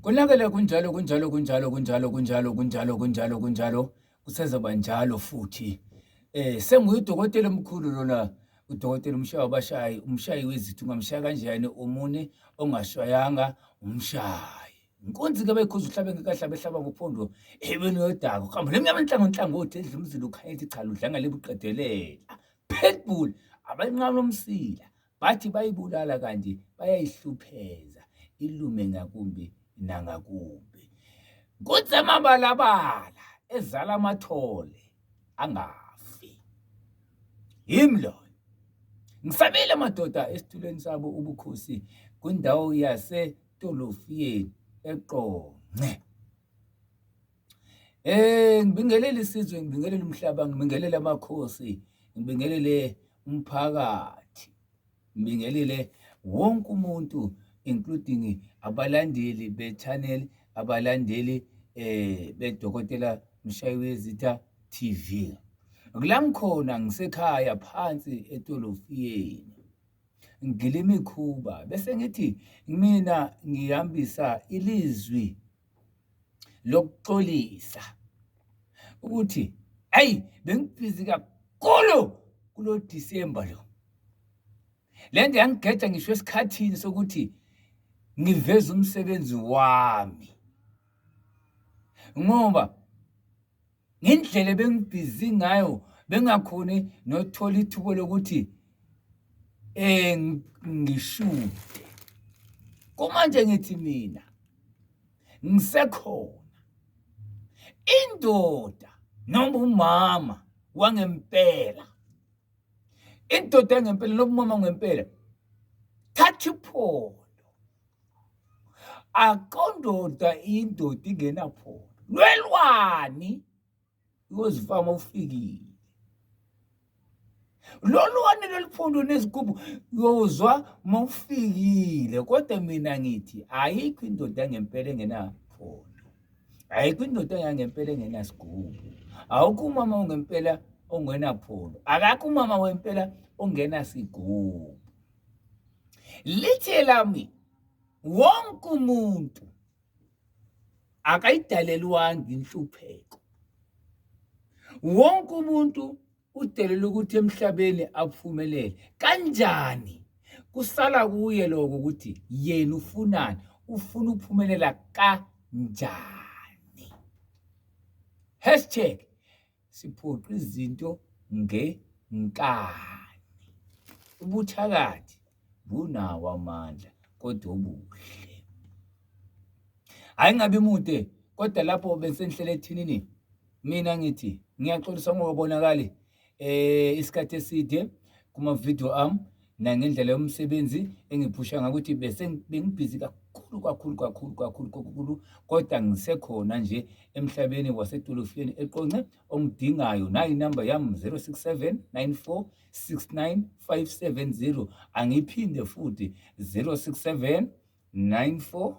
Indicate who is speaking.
Speaker 1: Konakele kunjalo kusezoba njalo futhi. Senguyudokotela omkhulu lona, udokotela umshayi wezitho. Ungamshaya kanjani umune ongashayanga umshayi? Inkunzi-ke bayikhuza uhlabe ngekahlabe ehlaba ngophondo ebeni yodaka. Uhamba nemnyama enhlangothi edla umzila ukhanya ethi cha ludla ngale buqedelela. Pitbull abanqaba nomsila bathi bayibulala kanti bayayihlupheza ilume ngakumbi nangakumbi. Kutsemabalabala ezala amathole angafi. Yimi loyo. Ngisabile madoda esitulweni sabo ubukhosi kwindawo yaseTolofiyeni eQonce. Ngibingelele isizwe, ngibingelele umhlaba, ngibingelele amakhosi, ngibingelele umphakathi, ngibingelele wonke umuntu including abalandeli be-channel, abalandeli bedokotela Mshayi Wezitha TV. Kula ngikhona ngisekhaya phansi eTolofiyeni. Ngigila imikhuba bese ngithi mina ngihambisa ilizwi lokuxolisa ukuthi hayi bengibhizi kakhulu kulo December lo. Lento yangigeja ngisho esikhathini sokuthi ngiveze umsebenzi wami. Ngoba ngendlela bengibhizi ngayo bengakhoni nothola ithubo lokuthi ngishude. Kumanje ngithi mina ngisekhona indoda noma umama wangempela. Indoda yangempela noma umama ngempela thatha iphondo. Akondoda indoda ingenaphondo. Lwelwani uyozifama ufikile. Lolwane loliphondo nezigubu uyozwa mawufikile. Kodwa mina ngithi ayikho indoda yangempela engenaphondo. Ayikho indoda yangempela engenasigubhu. Awukho umama ongempela ongenaphondo. Akakho umama wempela ongenasigubhu. Lithe lami wonke umuntu akayidalelwanga inhlupheko. Wonke umuntu udelele ukuthi emhlabeni aphumelele. Kanjani? Kusala kuye lokho ukuthi yena ufunani, ufuna ukuphumelela kanjani. #siphoqa izinto ngenkani. Ubuthakathi bunawo amandla kodwa obuhle. Hayi ngabe mude kodwa lapho besenihlele ethinini mina ngithi ngiyaxolisa ngokubonakala isikhathi eside kuma video ami nangendlela yomsebenzi engiphusha ngakuthi bengibhizi kakhulu kodwa ngisekhona nje emhlabeni waseTolofiyeni eQonce. Ongidingayo nayi inamba yami 067 94 69 570. Angiphinde futhi 067 94